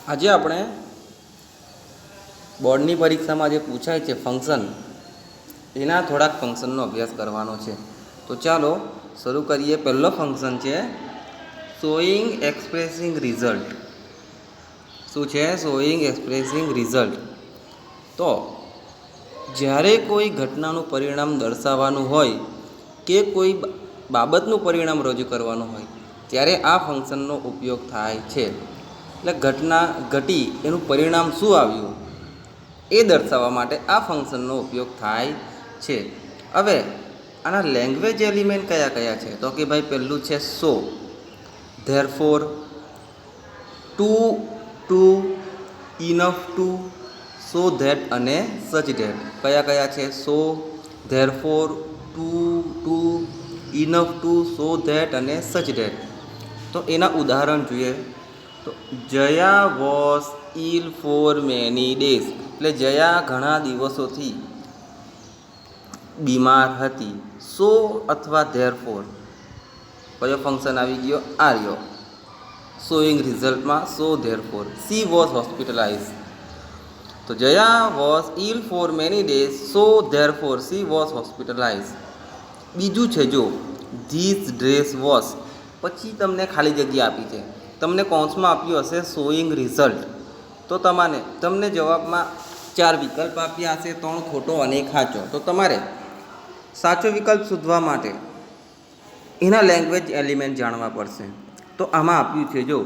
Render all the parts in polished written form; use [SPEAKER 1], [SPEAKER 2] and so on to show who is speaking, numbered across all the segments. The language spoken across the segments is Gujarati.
[SPEAKER 1] આજે આપણે બોર્ડની પરીક્ષામાં જે પૂછાય છે ફંક્શન, એના થોડાક ફંક્શનનો અભ્યાસ કરવાનો છે. તો ચાલો શરૂ કરીએ. પહેલો ફંક્શન છે શોઈંગ એક્સપ્રેસિંગ રિઝલ્ટ. શું છે? Showing expressing result. તો જ્યારે કોઈ ઘટનાનું પરિણામ દર્શાવવાનું હોય કે કોઈ બાબતનું પરિણામ રજૂ કરવાનું હોય ત્યારે આ ફંક્શનનો ઉપયોગ થાય છે. એટલે ઘટના ઘટી એનું પરિણામ શું આવ્યું એ દર્શાવવા માટે આ ફંક્શનનો ઉપયોગ થાય છે. હવે આના લેંગ્વેજ એલિમેન્ટ કયા કયા છે? તો કે ભાઈ પહેલું છે so, therefore, too, enough to, so that અને સચ ધેટ. કયા કયા છે? So, therefore, too, enough to, so that અને સચ ધેટ. તો એના ઉદાહરણ જોઈએ. તો Jaya was ill for many days, એટલે જયા ઘણા દિવસોથી બીમાર હતી. સો અથવા ધેરફોર કયો ફંક્શન આવી ગયો? આ રહ્યો શોઈંગ રિઝલ્ટમાં so therefore. She was hospitalize, તો Jaya was ill for many days, so therefore she was hospitalize. બીજું છે જો ધીસ ડ્રેસ વોઝ, પછી તમને ખાલી જગ્યા આપી છે, તમને કૌંસમાં આપ્યું હશે શોઈંગ રિઝલ્ટ, તો તમને જવાબમાં 4 વિકલ્પ આપ્યા હશે, 3 ખોટો અને 1 સાચો. તો તમારે સાચો વિકલ્પ શોધવા માટે એના લેંગ્વેજ એલિમેન્ટ જાણવા પડશે. તો આમાં આપ્યું છે જો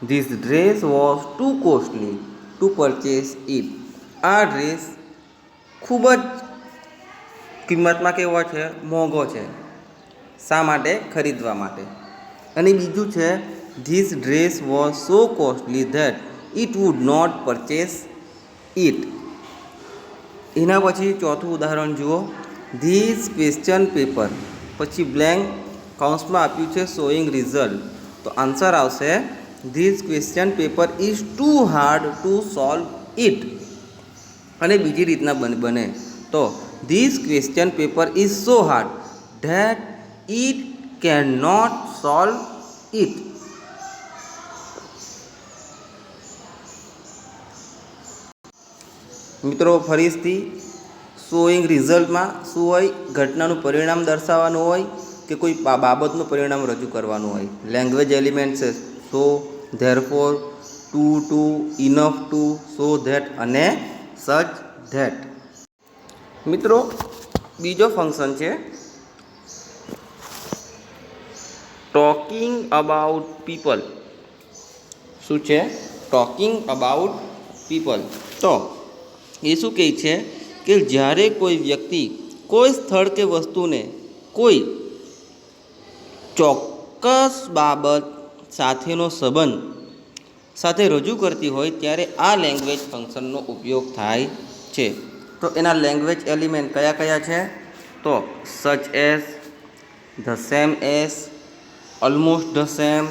[SPEAKER 1] this dress was too costly to purchase it. આ ડ્રેસ ખૂબ જ કિંમતમાં કેવો છે? મોંઘો છે. શા માટે? ખરીદવા માટે. અને બીજું છે this dress was so costly that it would not purchase it. એના પછી ચોથું ઉદાહરણ જુઓ. ધીસ ક્વેશ્ચન પેપર, પછી બ્લેન્ક, કૌંસમાં આપ્યું છે શોઈંગ રિઝલ્ટ, તો આન્સર આવશે this question paper is too hard to solve it. અને બીજી રીતના બને તો this question paper is so hard that it can not solve it. મિત્રો ફરીથી શોઈંગ રિઝલ્ટમાં શું હોય? ઘટનાનું પરિણામ દર્શાવવાનું હોય કે કોઈ બાબતનું પરિણામ રજૂ કરવાનું હોય. લેંગ્વેજ એલિમેન્ટ છે so, therefore, too, enough to, so that અને સચ ધેટ. મિત્રો બીજો ફંક્શન છે ટોકિંગ અબાઉટ પીપલ. શું છે? Talking about people. તો એ શું કહે છે કે જ્યારે કોઈ વ્યક્તિ કોઈ સ્થળ કે વસ્તુને કોઈ ચોક્કસ બાબત સાથેનો સંબંધ સાથે રજૂ કરતી હોય ત્યારે આ લેંગ્વેજ ફંક્શનનો ઉપયોગ થાય છે. તો એના લેંગ્વેજ એલિમેન્ટ કયા કયા છે? તો such as, the same as, almost the same,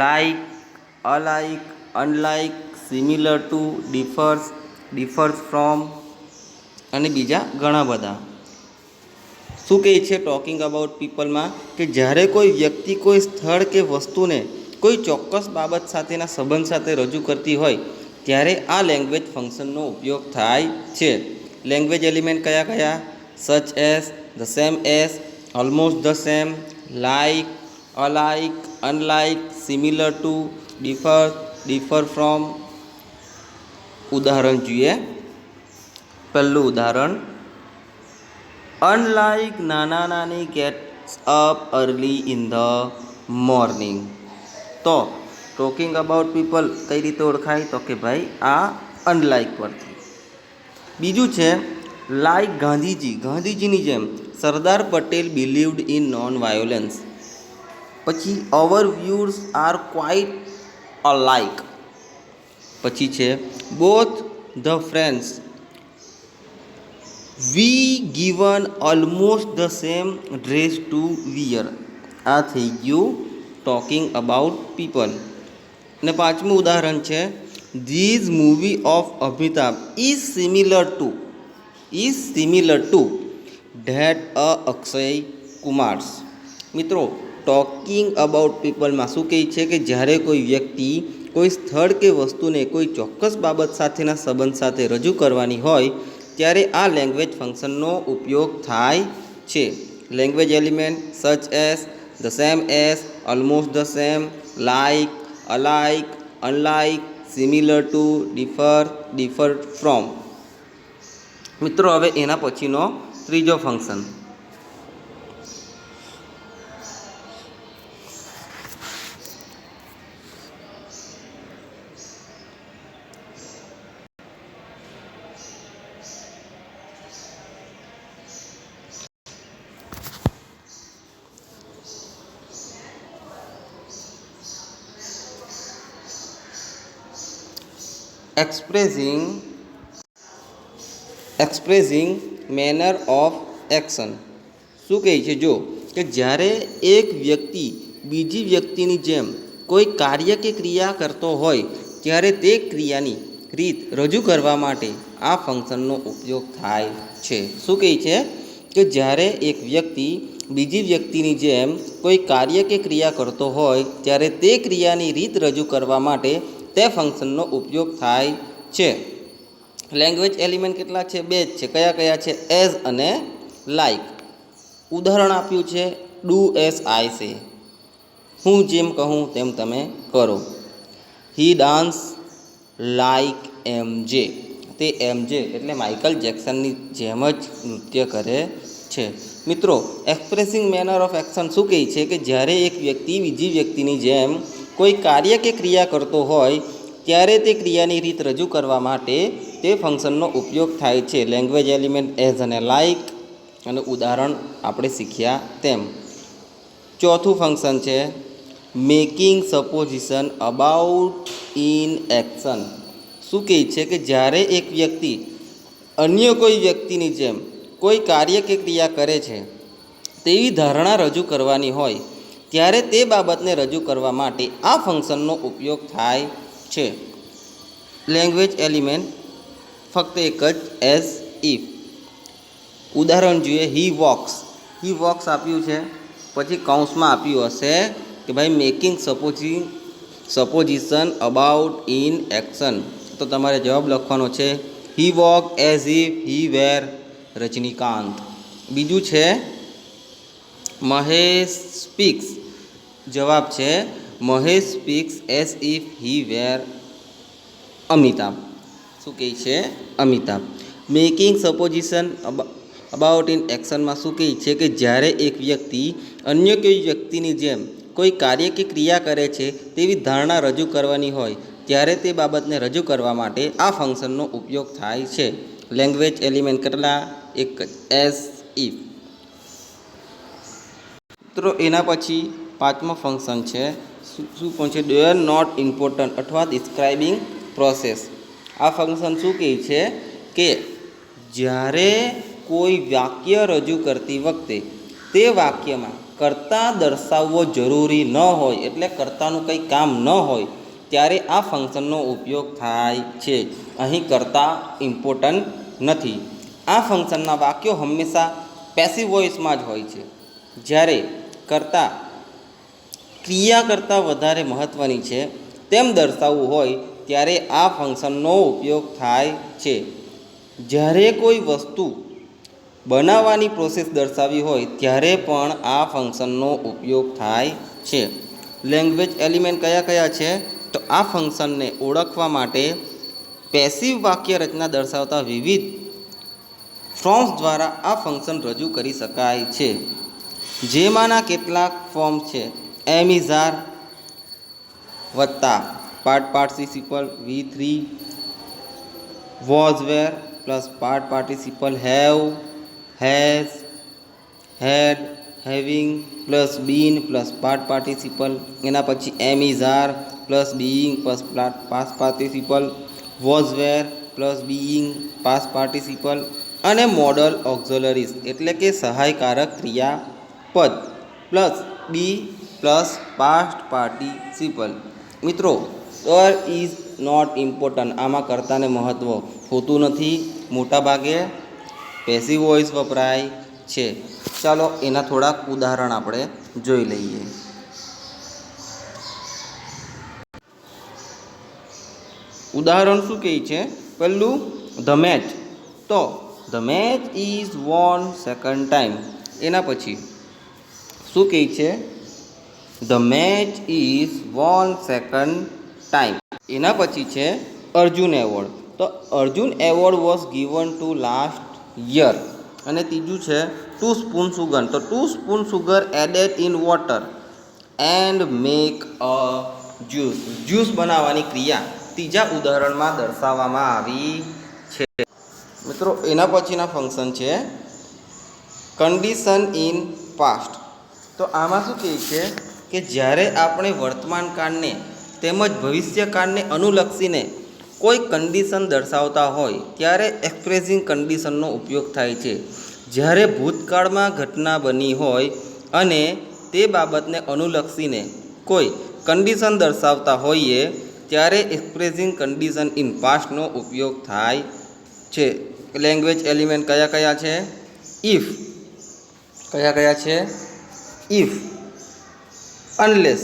[SPEAKER 1] like, alike, unlike, similar to, differs from અને બીજા ઘણા બધા. શું કહે છે ટોકિંગ અબાઉટ પીપલમાં? કે જ્યારે કોઈ વ્યક્તિ કોઈ સ્થળ કે વસ્તુને કોઈ ચોક્કસ બાબત સાથેના સંબંધ સાથે રજૂ કરતી હોય ત્યારે આ લેંગ્વેજ ફંક્શનનો ઉપયોગ થાય છે. લેંગ્વેજ એલિમેન્ટ કયા કયા? Such as, the same as, almost the same, like, alike, unlike, similar to, differ from. ઉદાહરણ જોઈએ. પહેલું ઉદાહરણ, અનલાઇક નાના નાની gets up early in the morning. તો ટોકિંગ અબાઉટ પીપલ કઈ રીતે ઓળખાય? તો કે ભાઈ આ અનલાઇક પરથી. બીજું છે લાઇક ગાંધીજી, ગાંધીજીની જેમ. Sardar Patel believed in non violence. પછી our views are quite alike. પછી છે both the friends we given almost the same dress to wear. આ થઈ ગયું ટોકિંગ અબાઉટ પીપલ. અને પાંચમું ઉદાહરણ છે these movie of Amitabh is similar to that a Akshay Kumar's. મિત્રો ટોકિંગ અબાઉટ પીપલમાં શું કહે છે કે જ્યારે કોઈ વ્યક્તિ કોઈ સ્થળ કે વસ્તુને કોઈ ચોક્કસ બાબત સાથેના સંબંધ સાથે રજૂ કરવાની હોય ત્યારે આ લેંગ્વેજ ફંક્શનનો ઉપયોગ થાય છે. Language element such as, the same as, almost the same, like, alike, unlike, similar to, differ, differ from. મિત્રો હવે એના પછીનો ત્રીજો function expressing manner of action. શું કહે છે જો કે જ્યારે એક વ્યક્તિ બીજી વ્યક્તિની જેમ કોઈ કાર્ય કે ક્રિયા કરતો હોય ત્યારે તે ક્રિયાની રીત રજૂ કરવા માટે આ ફંક્શનનો ઉપયોગ થાય છે. શું કહે છે કે જ્યારે એક વ્યક્તિ બીજી વ્યક્તિની જેમ કોઈ કાર્ય કે ક્રિયા કરતો હોય ત્યારે તે ક્રિયાની રીત રજૂ કરવા માટે તે ફંક્શનનો ઉપયોગ થાય છે. લેંગ્વેજ એલિમેન્ટ કેટલા છે? 2 જ છે. કયા કયા છે? એઝ અને લાઇક. ઉદાહરણ આપ્યું છે ડુ એઝ આઈ સે, હું જેમ કહું તેમ તમે કરો. હી ડાન્સ લાઇક MJ, તે MJ એટલે માઇકલ જેક્સનની જેમ જ નૃત્ય કરે છે. મિત્રો એક્સપ્રેસિંગ મેનર ઓફ એક્શન શું કહે છે કે જ્યારે એક વ્યક્તિ બીજી વ્યક્તિની જેમ કોઈ કાર્ય કે ક્રિયા કરતો હોય ત્યારે તે ક્રિયાની રીત રજૂ કરવા માટે તે ફંક્શનનો ઉપયોગ થાય છે. લેંગ્વેજ એલિમેન્ટ એઝ અને લાઇક, અને ઉદાહરણ આપણે શીખ્યા તેમ. ચોથું ફંક્શન છે making supposition about in action. શું કહે છે કે જ્યારે એક વ્યક્તિ અન્ય કોઈ વ્યક્તિની જેમ કોઈ કાર્ય કે ક્રિયા કરે છે તેવી ધારણા રજૂ કરવાની હોય ત્યારે તે બાબતને રજૂ કરવા માટે આ ફંક્શનનો ઉપયોગ થાય છે. લેંગ્વેજ એલિમેન્ટ ફક્ત એક જ, એઝ ઇફ. ઉદાહરણ જોઈએ હી વોક્સ આપ્યું છે, પછી કૌંસમાં આપ્યું હશે કે ભાઈ making supposition about in action, તો તમારે જવાબ લખવાનો છે he walk as if he were Rajinikanth. બીજું છે મહેશ સ્પીક્સ. જવાબ છે Mahesh speaks as if he were Amitabh. શું કહે છે? Amitabh. Making supposition about in એક્શનમાં શું કહે છે કે જ્યારે એક વ્યક્તિ અન્ય કોઈ વ્યક્તિની જેમ કોઈ કાર્ય કે ક્રિયા કરે છે તેવી ધારણા રજૂ કરવાની હોય ત્યારે તે બાબતને રજૂ કરવા માટે આ ફંક્શનનો ઉપયોગ થાય છે. લેંગ્વેજ એલિમેન્ટ કેટલા? એક જ, એઝ ઇફ. મિત્રો એના પછી પાંચમો ફંક્શન છે શું પણ છે? ડે આર નોટ ઇમ્પોર્ટન્ટ અથવા ડિસ્ક્રાઇબિંગ પ્રોસેસ. આ ફંક્શન શું કહે છે કે જ્યારે કોઈ વાક્ય રજૂ કરતી વખતે તે વાક્યમાં કર્તા દર્શાવવો જરૂરી ન હોય, એટલે કર્તાનું કંઈ કામ ન હોય ત્યારે આ ફંક્શનનો ઉપયોગ થાય છે. અહીં કર્તા ઇમ્પોર્ટન્ટ નથી. આ ફંક્શનના વાક્યો હંમેશા પેસિવ વોઇસમાં જ હોય છે. જ્યારે કર્તા ક્રિયા કરતાં વધારે મહત્ત્વની છે તેમ દર્શાવવું હોય ત્યારે આ ફંક્શનનો ઉપયોગ થાય છે. જ્યારે કોઈ વસ્તુ બનાવવાની પ્રોસેસ દર્શાવી હોય ત્યારે પણ આ ફંક્શનનો ઉપયોગ થાય છે. લેંગ્વેજ એલિમેન્ટ કયા કયા છે? તો આ ફંક્શનને ઓળખવા માટે પેસિવ વાક્ય રચના દર્શાવતા વિવિધ ફોર્મ્સ દ્વારા આ ફંક્શન રજૂ કરી શકાય છે. જેમાંના કેટલાક ફોર્મ છે એમ ઇઝ આર વત્તા participle V3, was were plus participle have, has, had, having plus been plus participle. એના પછી am is are plus being plus past participle, was were plus being past participle, અને મોડલ ઓક્ઝિલરીઝ એટલે કે સહાયકારક ક્રિયાપદ plus be plus past participle. મિત્રો ઇઝ નોટ ઇમ્પોર્ટન્ટ આમાં કર્તાને મહત્ત્વ હોતું નથી, મોટા ભાગે પેસિવ વોઇસ વપરાય છે. ચાલો એના થોડાક ઉદાહરણ આપણે જોઈ લઈએ. ઉદાહરણ શું કહે છે? પહેલું ધ મેચ. તો the match is won second time. એના પછી શું કહે છે? The match is won second time. એના પછી છે અર્જુન એવોર્ડ. તો Arjun award was given to last year. અને ત્રીજું છે 2 સ્પૂન સુગર. તો 2 spoon sugar added in water and make a juice. Juice બનાવવાની ક્રિયા ત્રીજા ઉદાહરણમાં દર્શાવવામાં આવી છે. મિત્રો એના પછીના ફંક્શન છે કન્ડિશન ઇન પાસ્ટ. તો આમાં શું કહે છે કે જ્યારે આપણે વર્તમાનકાળને તેમજ ભવિષ્યકાળને અનુલક્ષીને કોઈ કન્ડિશન દર્શાવતા હોય ત્યારે એક્સપ્રેસિંગ કન્ડિશનનો ઉપયોગ થાય છે. જ્યારે ભૂતકાળમાં ઘટના બની હોય અને તે બાબતને અનુલક્ષીને કોઈ કન્ડિશન દર્શાવતા હોઈએ ત્યારે એક્સપ્રેસિંગ કન્ડિશન ઇન પાસ્ટનો ઉપયોગ થાય છે. લેંગ્વેજ એલિમેન્ટ કયા કયા છે? ઇફ. કયા કયા છે? If, unless,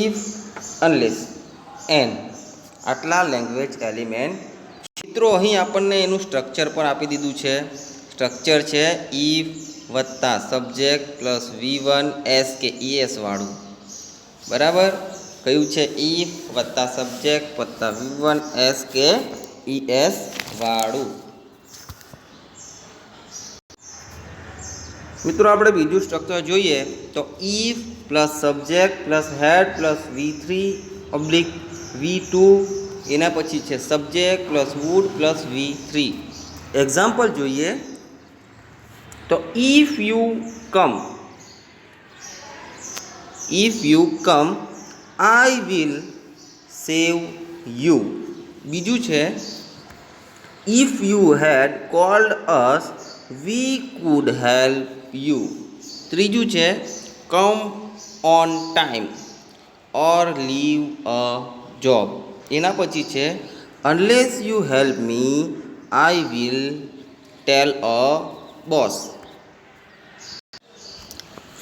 [SPEAKER 1] if, unless, and. આટલા લેંગ્વેજ એલિમેન્ટ. મિત્રો અહીં આપણને એનું સ્ટ્રક્ચર પણ આપી દીધું છે. સ્ટ્રક્ચર છે ઇફ વત્તા સબ્જેક્ટ પ્લસ V1 S કે ES વાળું. બરાબર? કયું છે? ઇફ વત્તા સબ્જેક્ટ વત્તા V1 S કે ES વાળું. મિત્રો આપણે બીજું સ્ટ્રક્ચર જોઈએ તો if plus subject plus had plus V3 oblique V2. એના પછી છે subject plus would plus V3. Example જોઈએ તો if you come. If you come I will save you. બીજું છે if you had called us we could help you. ત્રીજું છે come on time or leave a job. એના પછી છે unless you help me I will tell a boss.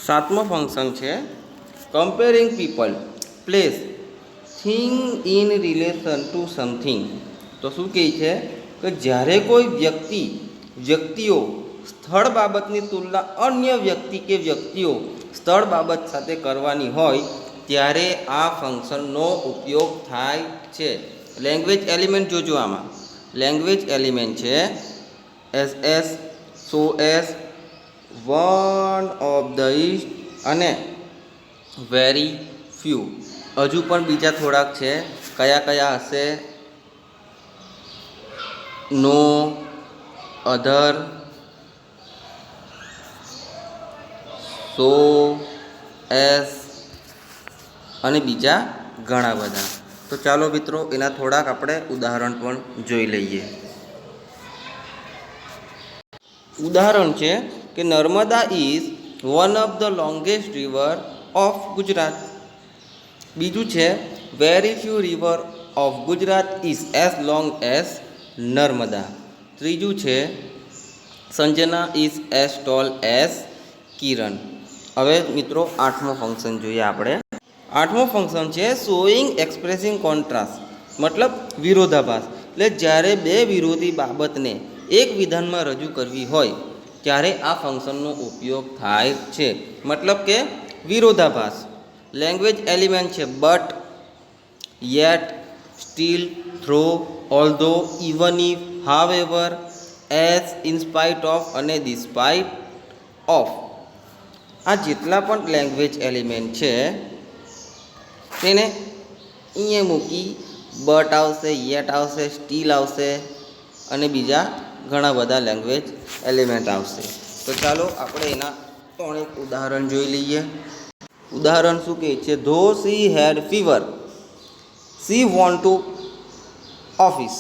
[SPEAKER 1] સાતમો ફંક્શન છે comparing people, place, thing in relation two something. તો શું કહે છે કે જ્યારે કોઈ વ્યક્તિઓ સ્થળ બાબતની તુલના અન્ય વ્યક્તિ કે વ્યક્તિઓ સ્થળ બાબત સાથે કરવાની હોય ત્યારે આ ફંક્શનનો ઉપયોગ થાય છે. લેંગ્વેજ એલિમેન્ટ જોજો આમાં. લેંગ્વેજ એલિમેન્ટ છે SS, so S, one of the East અને વેરી ફ્યુ. હજુ પણ બીજા થોડાક છે. કયા કયા હશે? નો, અધર, સો, એસ અને બીજા ઘણા બધા. તો ચાલો મિત્રો એના થોડાક આપણે ઉદાહરણ પણ જોઈ લઈએ. ઉદાહરણ છે કે Narmada is one of the longest river of Gujarat. બીજું છે very few river of Gujarat is as long as Narmada. ત્રીજું છે Sanjana is as tall as Kiran. હવે મિત્રો આઠમો ફંક્શન જોઈએ આપણે. આઠમો ફંક્શન છે શોઈંગ એક્સપ્રેસિંગ કોન્ટ્રાસ્ટ, મતલબ વિરોધાભાસ. એટલે જ્યારે બે વિરોધી બાબતને એક વિધાનમાં રજૂ કરવી હોય ત્યારે આ ફંક્શનનો ઉપયોગ થાય છે. મતલબ કે વિરોધાભાસ. લેંગ્વેજ એલિમેન્ટ છે but, yet, still, though, although, even if, however, as, in spite of અને ડિસ્પાઇટ ઓફ. આ જેટલા પણ લેંગ્વેજ એલિમેન્ટ છે તેને અહીંયા મૂકી બટ આવશે, યેટ આવશે, સ્ટીલ આવશે અને બીજા ઘણા બધા લેંગ્વેજ એલિમેન્ટ આવશે. તો ચાલો આપણે એના ત્રણેક ઉદાહરણ જોઈ લઈએ. ઉદાહરણ શું કહે છે? Though she had fever she want to office.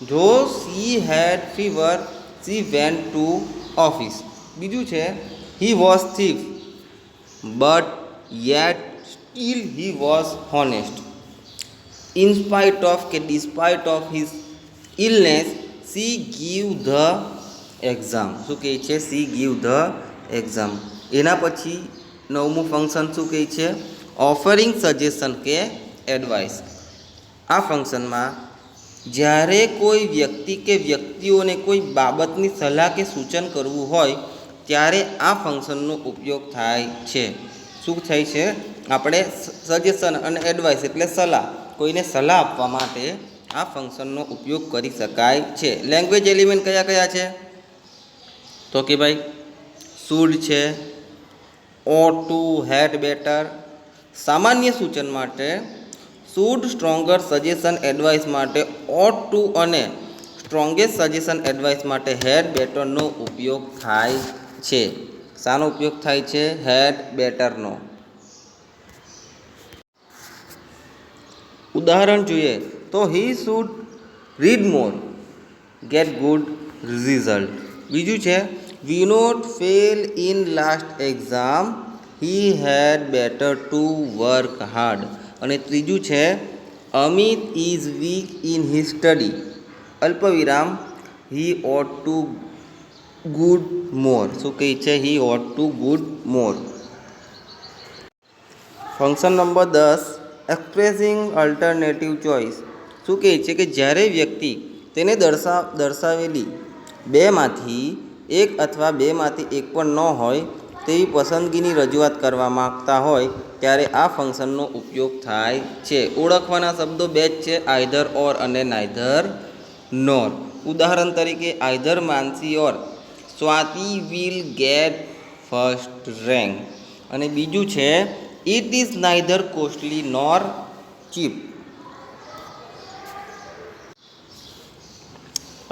[SPEAKER 1] Though she had fever she went to office. બીજું છે he was thief but yet still he was honest. In spite of કે despite of his illness she give the exam. શું કહે છે? She give the exam. એના પછી 9મું ફંક્શન શું કહે છે? ઓફરિંગ સજેશન કે એડવાઇસ. આ ફંક્શનમાં જ્યારે કોઈ વ્યક્તિ કે વ્યક્તિઓને કોઈ બાબતની સલાહ કે સૂચન કરવું હોય ત્યારે આ ફંક્શનનો ઉપયોગ થાય છે. શું થાય છે? આપણે સજેશન અને એડવાઇસ એટલે સલાહ, કોઈને સલાહ આપવા માટે આ ફંક્શનનો ઉપયોગ કરી શકાય છે. લેંગ્વેજ એલિમેન્ટ કયા કયા છે? તો કે ભાઈ શુડ છે, ઓટ ટુ, હેડ બેટર. સામાન્ય સૂચન માટે શુડ, સ્ટ્રોંગર સજેશન એડવાઇસ માટે ઓટ ટુ અને સ્ટ્રોંગેસ્ટ સજેશન એડવાઇસ માટે હેડ બેટરનો ઉપયોગ થાય છે. શાનો ઉપયોગ થાય છે? હેડ બેટરનો. ઉદાહરણ જોઈએ તો he should read more, get good result. બીજું છે Vinod fail in last exam, he had better to work hard. અને ત્રીજું છે Amit is weak in his study, અલ્પવિરામ, he ought to good more. શું કહે છે? He ought to good more. Function number 10 expressing alternative choice. શું કહે છે કે જ્યારે વ્યક્તિ તેને દર્શાવેલી બેમાંથી એક અથવા બેમાંથી એક પણ ન હોય તેવી પસંદગીની રજૂઆત કરવા માગતા હોય ત્યારે આ ફંક્શનનો ઉપયોગ થાય છે. ઓળખવાના શબ્દો બે જ છે, આઈધર ઓર અને નાઈધર નોર. ઉદાહરણ તરીકે either Mansi or Swati will get first rank. અને બીજું છે it is neither costly nor cheap.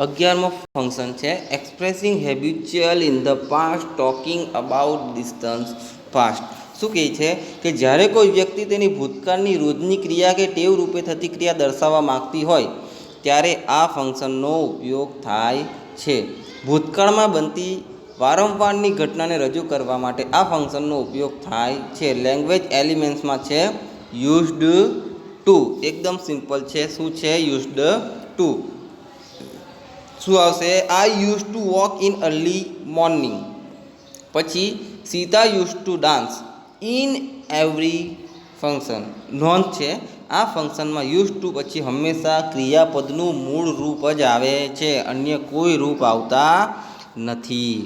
[SPEAKER 1] 11મો ફંક્શન છે expressing habitual in the past, talking about distance past. શું કહે છે કે જ્યારે કોઈ વ્યક્તિ તેની ભૂતકાળની રોજની ક્રિયા કે ટેવ રૂપે થતી ક્રિયા દર્શાવવા માગતી હોય ત્યારે આ ફંક્શનનો ઉપયોગ થાય છે. ભૂતકાળમાં બનતી વારંવારની ઘટનાને રજૂ કરવા માટે આ ફંક્શનનો ઉપયોગ થાય છે. લેંગ્વેજ એલિમેન્ટ્સમાં છે યુઝડ ટુ. એકદમ સિમ્પલ છે. શું છે? Used to. શું આવશે? I use to walk in early morning. પછી Sita use to dance in every function. નોંધ છે આ ફંક્શનમાં યુઝ ટુ પછી હંમેશા ક્રિયાપદનું મૂળ રૂપ જ આવે છે, અન્ય કોઈ રૂપ આવતા નથી.